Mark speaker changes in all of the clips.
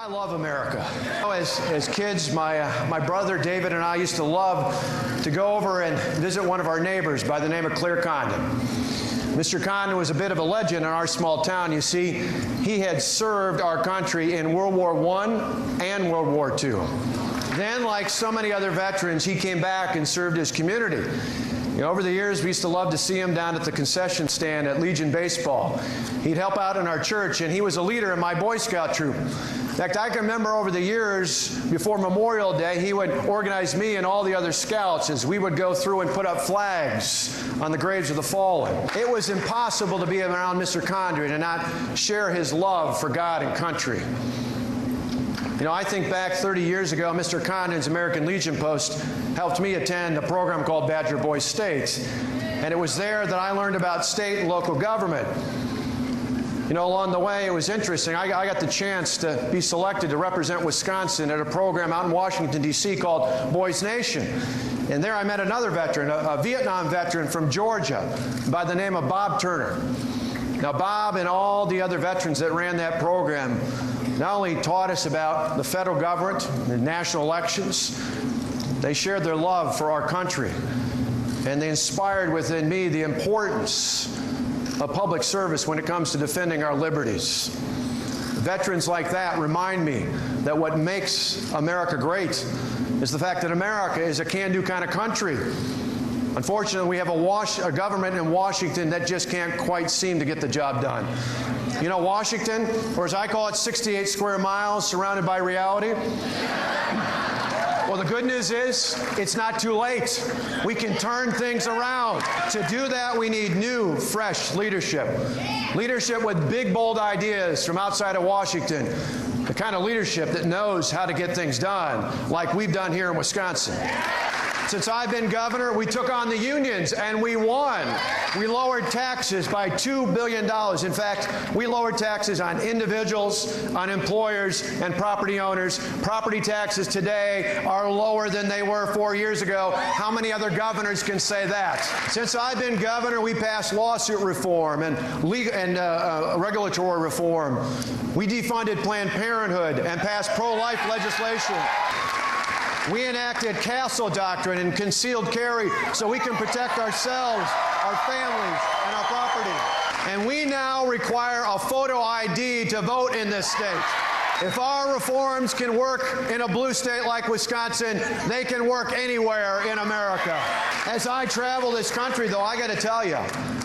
Speaker 1: I love America. As kids, my brother David and I used to love to go over and visit one of our neighbors by the name of Claire Condon. Mr. Condon was a bit of a legend in our small town. You see, he had served our country in World War I and World War II. Then, like so many other veterans, he came back and served his community. Over the years, we used to love to see him down at the concession stand at Legion Baseball. He'd help out in our church, and he was a leader in my Boy Scout troop. In fact, I can remember over the years, before Memorial Day, he would organize me and all the other scouts as we would go through and put up flags on the graves of the fallen. It was impossible to be around Mr. Condon and not share his love for God and country. I think back 30 years ago, Mr. Condon's American Legion post helped me attend a program called Badger Boy State. And it was there that I learned about state and local government. Along the way, it was interesting. I got the chance to be selected to represent Wisconsin at a program out in Washington, D.C. called Boys Nation. And there I met another veteran, a Vietnam veteran from Georgia by the name of Bob Turner. Now, Bob and all the other veterans that ran that program not only taught us about the federal government, the national elections, they shared their love for our country. And they inspired within me the importance of public service when it comes to defending our liberties. Veterans like that remind me that what makes America great is the fact that America is a can-do kind of country. Unfortunately, we have a government in Washington that just can't quite seem to get the job done. Washington, or as I call it, 68 square miles surrounded by reality. Well, the good news is it's not too late. We can turn things around. To do that, we need new, fresh leadership. Leadership with big, bold ideas from outside of Washington. The kind of leadership that knows how to get things done, like we've done here in Wisconsin. Since I've been governor, we took on the unions and we won. We lowered taxes by $2 billion. In fact, we lowered taxes on individuals, on employers, and property owners. Property taxes today are lower than they were 4 years ago. How many other governors can say that? Since I've been governor, we passed lawsuit reform and regulatory reform. We defunded Planned Parenthood and passed pro-life legislation. We enacted Castle Doctrine and concealed carry so we can protect ourselves, our families, and our property. And we now require a photo ID to vote in this state. If our reforms can work in a blue state like Wisconsin, they can work anywhere in America. As I travel this country, though, I got to tell you,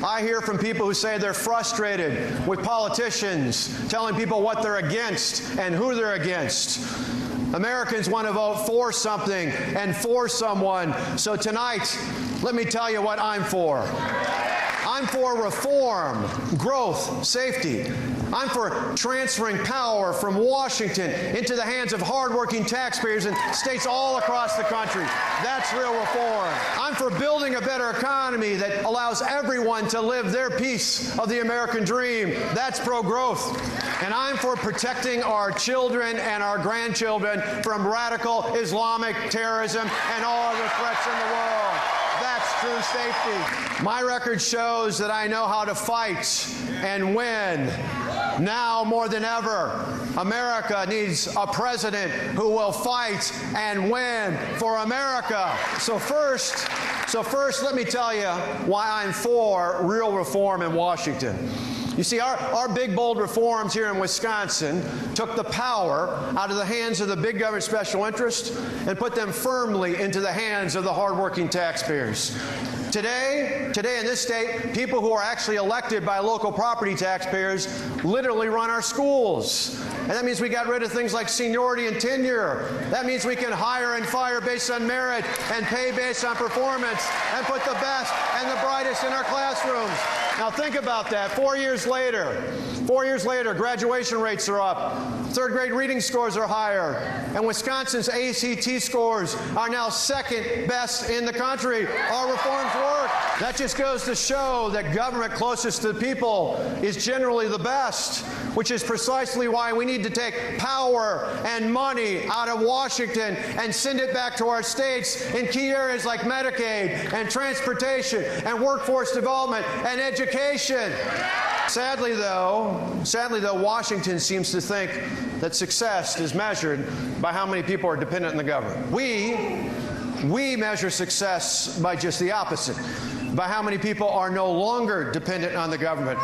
Speaker 1: I hear from people who say they're frustrated with politicians telling people what they're against and who they're against. Americans want to vote for something and for someone. So tonight, let me tell you what I'm for. I'm for reform, growth, safety. I'm for transferring power from Washington into the hands of hardworking taxpayers in states all across the country. That's real reform. I'm for building a better economy that allows everyone to live their piece of the American dream. That's pro-growth. And I'm for protecting our children and our grandchildren from radical Islamic terrorism and all other threats in the world. That's true safety. My record shows that I know how to fight and win. Now more than ever, America needs a president who will fight and win for America. So first, let me tell you why I'm for real reform in Washington. You see, our big, bold reforms here in Wisconsin took the power out of the hands of the big government special interest and put them firmly into the hands of the hardworking taxpayers. Today in this state, people who are actually elected by local property taxpayers literally run our schools. And that means we got rid of things like seniority and tenure. That means we can hire and fire based on merit and pay based on performance and put the best and the brightest in our classrooms. Now think about that. 4 years later, graduation rates are up. Third grade reading scores are higher. And Wisconsin's ACT scores are now second best in the country. Our reforms work. That just goes to show that government closest to the people is generally the best, which is precisely why we need to take power and money out of Washington and send it back to our states in key areas like Medicaid and transportation and workforce development and education. Sadly, though, Washington seems to think that success is measured by how many people are dependent on the government. We measure success by just the opposite, by how many people are no longer dependent on the government.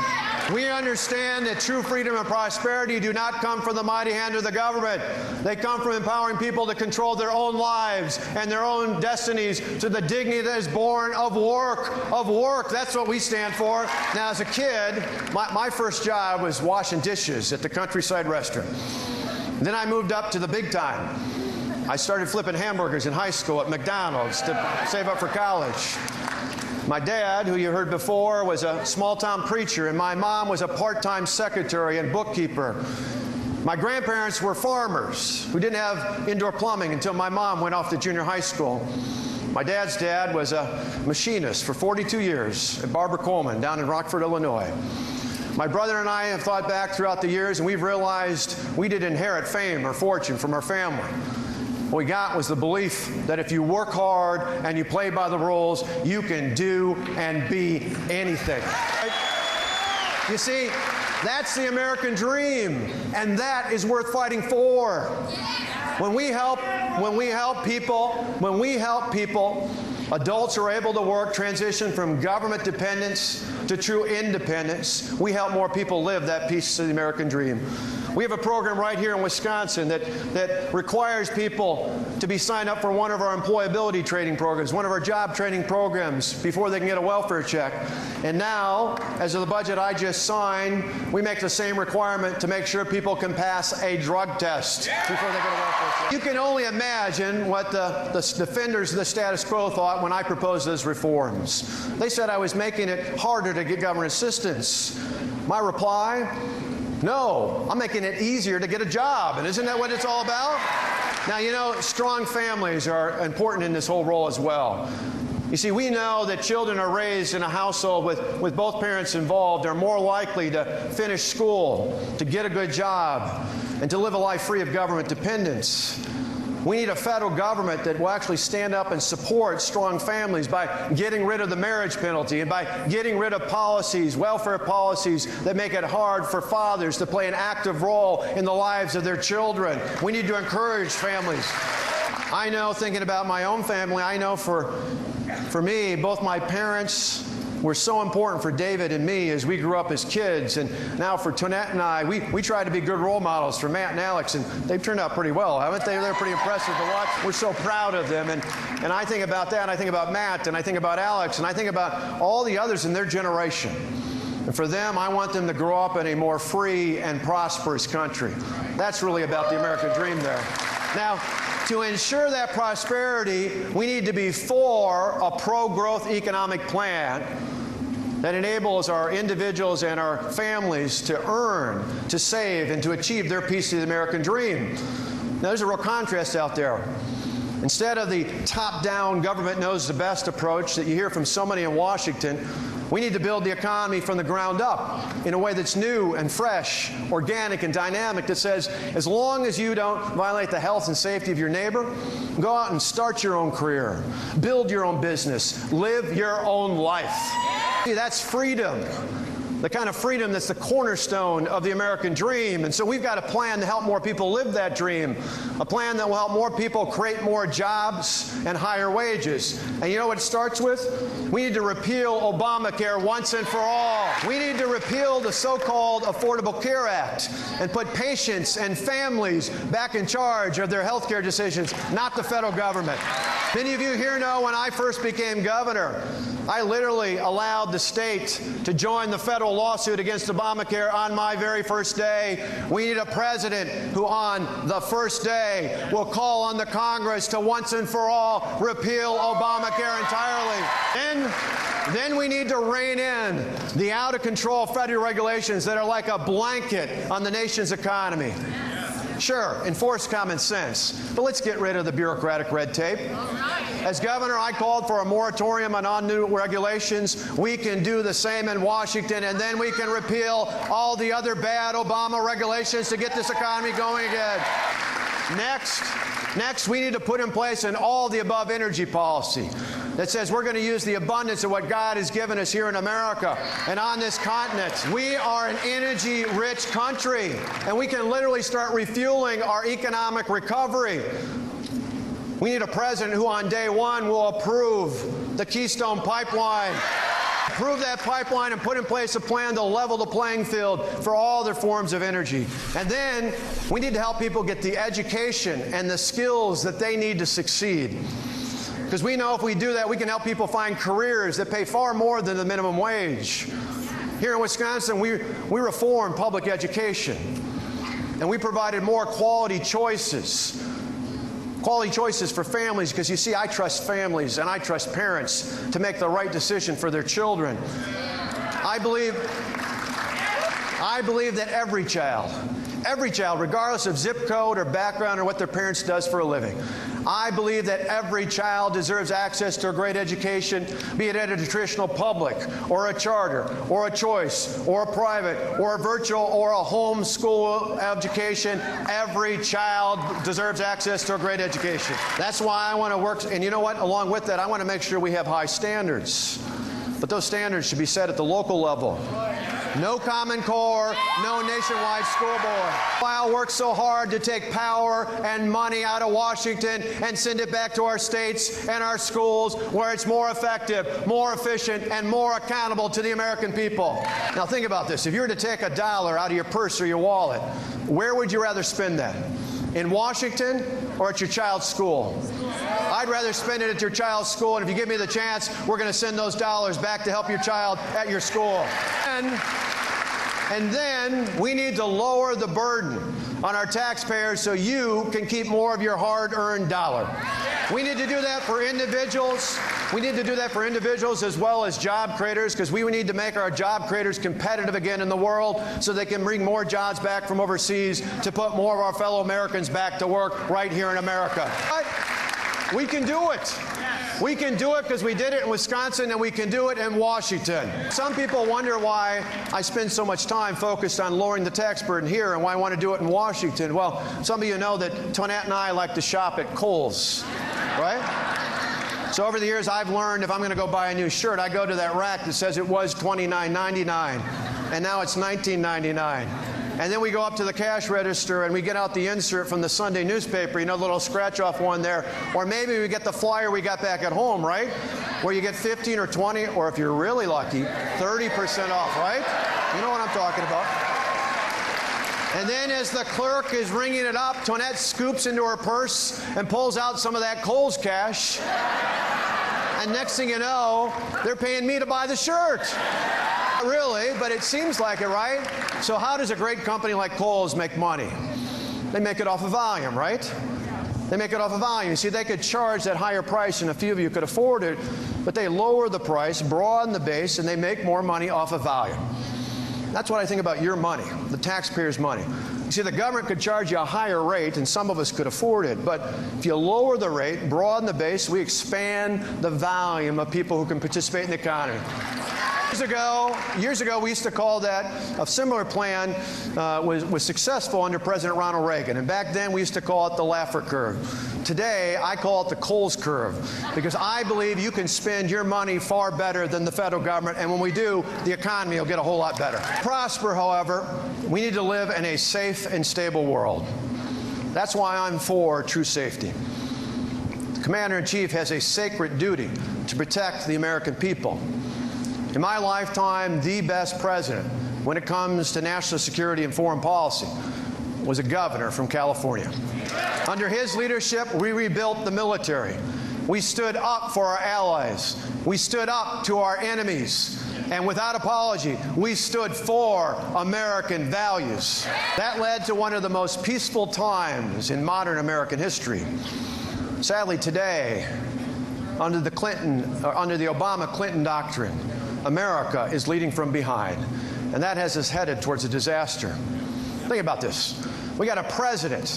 Speaker 1: We understand that true freedom and prosperity do not come from the mighty hand of the government. They come from empowering people to control their own lives and their own destinies to the dignity that is born of work. Of work. That's what we stand for. Now, as a kid, my first job was washing dishes at the Countryside Restaurant. Then I moved up to the big time. I started flipping hamburgers in high school at McDonald's to save up for college. My dad, who you heard before, was a small-town preacher, and my mom was a part-time secretary and bookkeeper. My grandparents were farmers who didn't have indoor plumbing until my mom went off to junior high school. My dad's dad was a machinist for 42 years at Barbara Coleman down in Rockford, Illinois. My brother and I have thought back throughout the years, and we've realized we didn't inherit fame or fortune from our family. What we got was the belief that if you work hard and you play by the rules, you can do and be anything. You see, that's the American dream, and that is worth fighting for. When we help people, adults are able to work, transition from government dependence to true independence. We help more people live that piece of the American dream. We have a program right here in Wisconsin that requires people to be signed up for one of our employability training programs, one of our job training programs before they can get a welfare check. And now, as of the budget I just signed, we make the same requirement to make sure people can pass a drug test before they get a welfare check. You can only imagine what the defenders of the status quo thought when I proposed those reforms. They said I was making it harder to get government assistance. My reply? No, I'm making it easier to get a job, and isn't that what it's all about? Now, you know, strong families are important in this whole role as well. You see, we know that children are raised in a household with both parents involved are more likely to finish school, to get a good job, and to live a life free of government dependence. We need a federal government that will actually stand up and support strong families by getting rid of the marriage penalty and by getting rid of policies, welfare policies that make it hard for fathers to play an active role in the lives of their children. We need to encourage families. I know, thinking about my own family, I know for me, both my parents were so important for David and me as we grew up as kids, and now for Tonette and I, we try to be good role models for Matt and Alex, and they've turned out pretty well, haven't they? They're pretty impressive to watch. We're so proud of them, and I think about that, and I think about Matt, and I think about Alex, and I think about all the others in their generation. And for them, I want them to grow up in a more free and prosperous country. That's really about the American dream there. Now, to ensure that prosperity, we need to be for a pro-growth economic plan that enables our individuals and our families to earn, to save, and to achieve their piece of the American dream. Now, there's a real contrast out there. Instead of the top-down, government knows the best approach that you hear from so many in Washington, we need to build the economy from the ground up in a way that's new and fresh, organic and dynamic, that says, as long as you don't violate the health and safety of your neighbor, go out and start your own career, build your own business, live your own life. See, that's freedom. The kind of freedom that's the cornerstone of the American dream. And so we've got a plan to help more people live that dream, a plan that will help more people create more jobs and higher wages. And you know what it starts with? We need to repeal Obamacare once and for all. We need to repeal the so-called Affordable Care Act and put patients and families back in charge of their health care decisions, not the federal government. Many of you here know when I first became governor, I literally allowed the state to join the federal lawsuit against Obamacare on my very first day. We need a president who on the first day will call on the Congress to once and for all repeal Obamacare entirely. Then we need to rein in the out-of-control federal regulations that are like a blanket on the nation's economy. Sure, enforce common sense, but let's get rid of the bureaucratic red tape. As governor, I called for a moratorium on new regulations. We can do the same in Washington, and then we can repeal all the other bad Obama regulations to get this economy going again. Next, we need to put in place an all-the-above energy policy. that says we're going to use the abundance of what God has given us here in America and on this continent. We are an energy-rich country, and we can literally start refueling our economic recovery. We need a president who on day one will approve the Keystone Pipeline, approve that pipeline, and put in place a plan to level the playing field for all their forms of energy. And then we need to help people get the education and the skills that they need to succeed. Because we know if we do that, we can help people find careers that pay far more than the minimum wage. Here in Wisconsin, we reformed public education, and we provided more quality choices. Quality choices for families, because you see, I trust families and I trust parents to make the right decision for their children. I believe that every child, regardless of zip code or background or what their parents does for a living, I believe that every child deserves access to a great education, be it at a traditional public or a charter or a choice or a private or a virtual or a home school education. Every child deserves access to a great education. That's why I want to work, and you know what? Along with that, I want to make sure we have high standards. But those standards should be set at the local level. No Common Core, no nationwide school board. I'll work so hard to take power and money out of Washington and send it back to our states and our schools where it's more effective, more efficient, and more accountable to the American people. Now think about this. If you were to take $1 out of your purse or your wallet, where would you rather spend that? In Washington or at your child's school? I'd rather spend it at your child's school, and if you give me the chance, we're going to send those dollars back to help your child at your school. And then we need to lower the burden on our taxpayers so you can keep more of your hard-earned dollar. We need to do that for individuals. We need to do that for individuals as well as job creators, because we need to make our job creators competitive again in the world so they can bring more jobs back from overseas to put more of our fellow Americans back to work right here in America. We can do it. We can do it because we did it in Wisconsin, and we can do it in Washington. Some people wonder why I spend so much time focused on lowering the tax burden here and why I want to do it in Washington. Well, some of you know that Tonette and I like to shop at Kohl's, right? So over the years, I've learned if I'm going to go buy a new shirt, I go to that rack that says it was $29.99, and now it's $19.99. And then we go up to the cash register and we get out the insert from the Sunday newspaper, you know, the little scratch-off one there. Or maybe we get the flyer we got back at home, right? Where you get 15 or 20, or if you're really lucky, 30% off, right? You know what I'm talking about. And then as the clerk is ringing it up, Tonette scoops into her purse and pulls out some of that Kohl's cash. And next thing you know, they're paying me to buy the shirt. Not really, but it seems like it, right? So how does a great company like Kohl's make money? They make it off of volume, right? They make it off of volume. See, they could charge that higher price, and a few of you could afford it, but they lower the price, broaden the base, and they make more money off of volume. That's what I think about your money, the taxpayers' money. You see, the government could charge you a higher rate, and some of us could afford it. But if you lower the rate, broaden the base, we expand the volume of people who can participate in the economy. Years ago, we used to call that, a similar plan was successful under President Ronald Reagan. And back then, we used to call it the Laffer curve. Today, I call it the Kohl's curve, because I believe you can spend your money far better than the federal government. And when we do, the economy will get a whole lot better. To prosper, however, we need to live in a safe and stable world. That's why I'm for true safety. The Commander-in-Chief has a sacred duty to protect the American people. In my lifetime, the best president when it comes to national security and foreign policy was a governor from California. Under his leadership, we rebuilt the military. We stood up for our allies. We stood up to our enemies. And without apology, we stood for American values. That led to one of the most peaceful times in modern American history. Sadly, today, under the Obama-Clinton doctrine, America is leading from behind, and that has us headed towards a disaster. Think about this. We got a president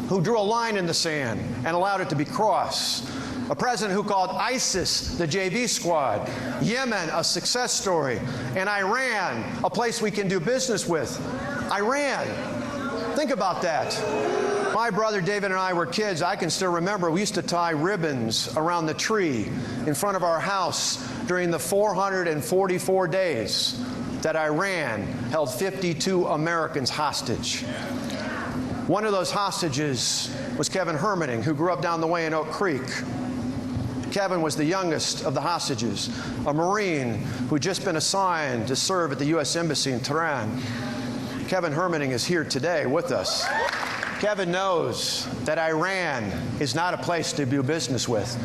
Speaker 1: who drew a line in the sand and allowed it to be crossed. A president who called ISIS the JV squad, Yemen a success story, and Iran a place we can do business with. Iran. Think about that. My brother David and I were kids. I can still remember we used to tie ribbons around the tree in front of our house during the 444 days that Iran held 52 Americans hostage. One of those hostages was Kevin Hermaning, who grew up down the way in Oak Creek. Kevin was the youngest of the hostages, a Marine who'd just been assigned to serve at the U.S. Embassy in Tehran. Kevin Hermaning is here today with us. Kevin knows that Iran is not a place to do business with.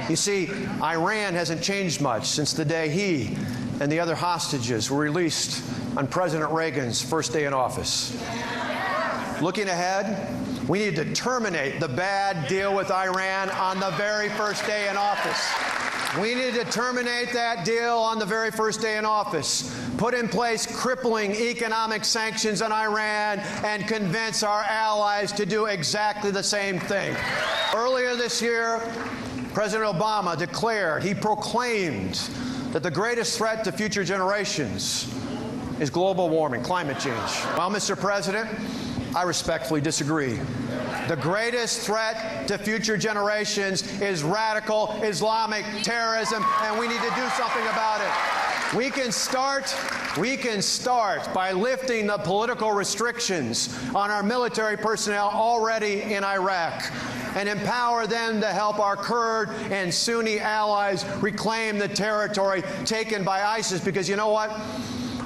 Speaker 1: You see, Iran hasn't changed much since the day he and the other hostages were released on President Reagan's first day in office. Looking ahead, we need to terminate the bad deal with Iran on the very first day in office. We need to terminate that deal on the very first day in office, put in place crippling economic sanctions on Iran, and convince our allies to do exactly the same thing. Earlier this year, President Obama declared, he proclaimed that the greatest threat to future generations is global warming, climate change. Well, Mr. President, I respectfully disagree. The greatest threat to future generations is radical Islamic terrorism, and we need to do something about it. We can start by lifting the political restrictions on our military personnel already in Iraq and empower them to help our Kurd and Sunni allies reclaim the territory taken by ISIS, because you know what?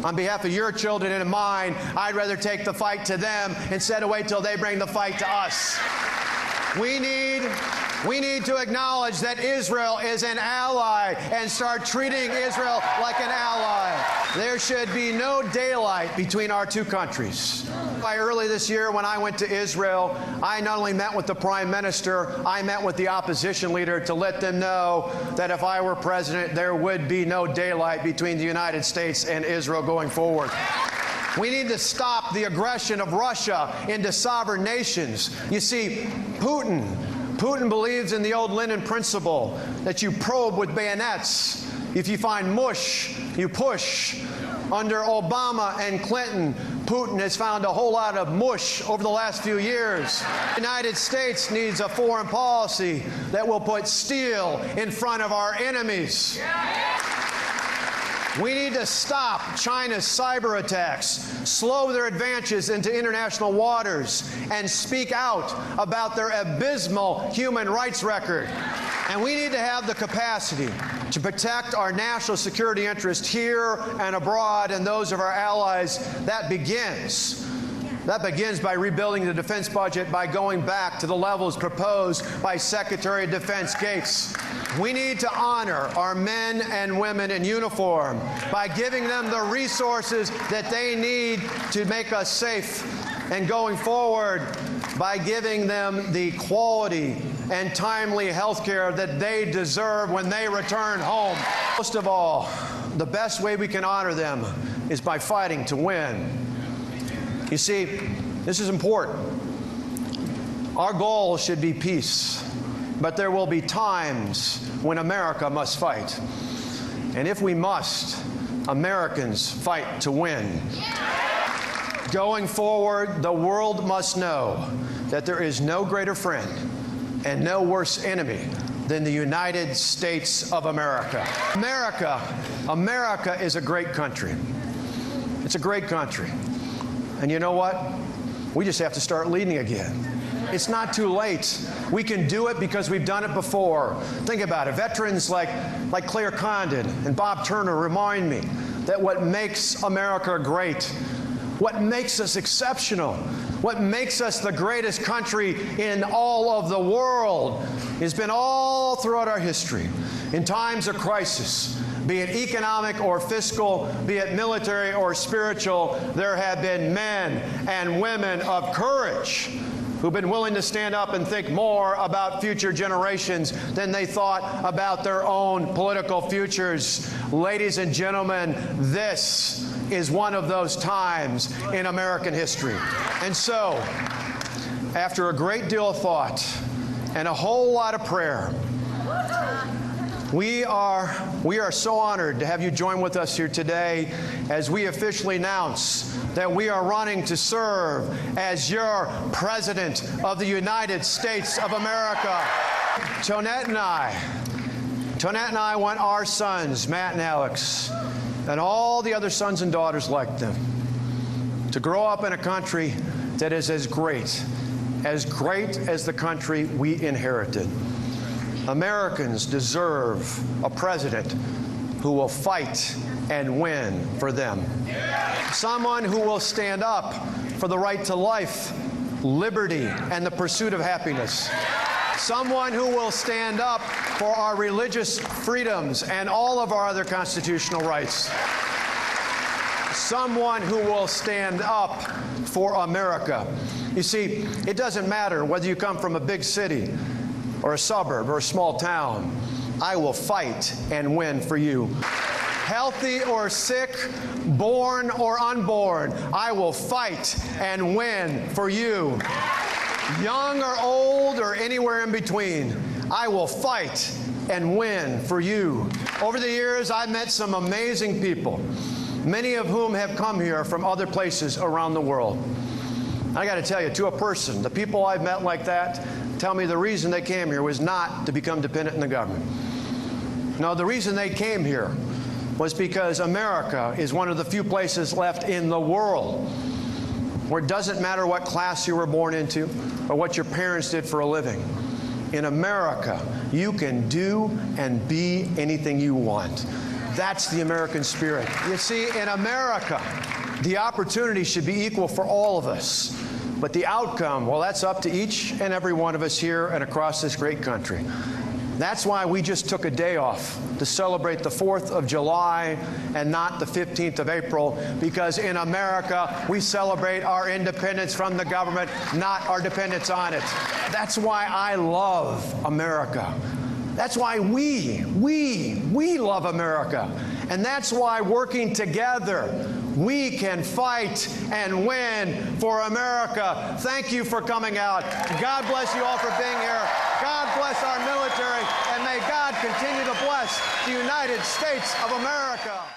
Speaker 1: On behalf of your children and mine, I'd rather take the fight to them instead of wait till they bring the fight to us. We need to acknowledge that Israel is an ally and start treating Israel like an ally. There should be no daylight between our two countries. Early this year, when I went to Israel, I not only met with the Prime Minister, I met with the opposition leader to let them know that if I were president, there would be no daylight between the United States and Israel going forward. We need to stop the aggression of Russia into sovereign nations. You see, Putin believes in the old Lenin principle that you probe with bayonets. If you find mush, you push. Under Obama and Clinton, Putin has found a whole lot of mush over the last few years. The United States needs a foreign policy that will put steel in front of our enemies. We need to stop China's cyber attacks, slow their advances into international waters, and speak out about their abysmal human rights record. And we need to have the capacity to protect our national security interests here and abroad and those of our allies. That begins by rebuilding the defense budget by going back to the levels proposed by Secretary of Defense Gates. We need to honor our men and women in uniform by giving them the resources that they need to make us safe, and going forward by giving them the quality and timely health care that they deserve when they return home. Most of all, the best way we can honor them is by fighting to win. You see, this is important. Our goal should be peace, but there will be times when America must fight. And if we must, Americans fight to win. Going forward, the world must know that there is no greater friend and no worse enemy than the United States of America. America is a great country. It's a great country. And you know what? We just have to start leading again. It's not too late. We can do it because we've done it before. Think about it. Veterans like Claire Condon and Bob Turner remind me that what makes America great, what makes us exceptional, what makes us the greatest country in all of the world has been all throughout our history. In times of crisis, be it economic or fiscal, be it military or spiritual, there have been men and women of courage who've been willing to stand up and think more about future generations than they thought about their own political futures. Ladies and gentlemen, this is one of those times in American history. And so, after a great deal of thought and a whole lot of prayer, We are so honored to have you join with us here today as we officially announce that we are running to serve as your President of the United States of America. Tonette and I want our sons, Matt and Alex, and all the other sons and daughters like them, to grow up in a country that is as great as the country we inherited. Americans deserve a president who will fight and win for them. Someone who will stand up for the right to life, liberty, and the pursuit of happiness. Someone who will stand up for our religious freedoms and all of our other constitutional rights. Someone who will stand up for America. You see, it doesn't matter whether you come from a big city or a suburb or a small town. I will fight and win for you. Healthy or sick, born or unborn, I will fight and win for you. Young or old or anywhere in between, I will fight and win for you. Over the years, I've met some amazing people, many of whom have come here from other places around the world. I got to tell you, to a person, the people I've met like that tell me the reason they came here was not to become dependent on the government. No, the reason they came here was because America is one of the few places left in the world where it doesn't matter what class you were born into or what your parents did for a living. In America, you can do and be anything you want. That's the American spirit. You see, in America, the opportunity should be equal for all of us. But the outcome, well, that's up to each and every one of us here and across this great country. That's why we just took a day off to celebrate the 4th of July and not the 15th of April, because in America, we celebrate our independence from the government, not our dependence on it. That's why I love America. That's why we love America. And that's why working together, we can fight and win for America. Thank you for coming out. God bless you all for being here. God bless our military, and may God continue to bless the United States of America.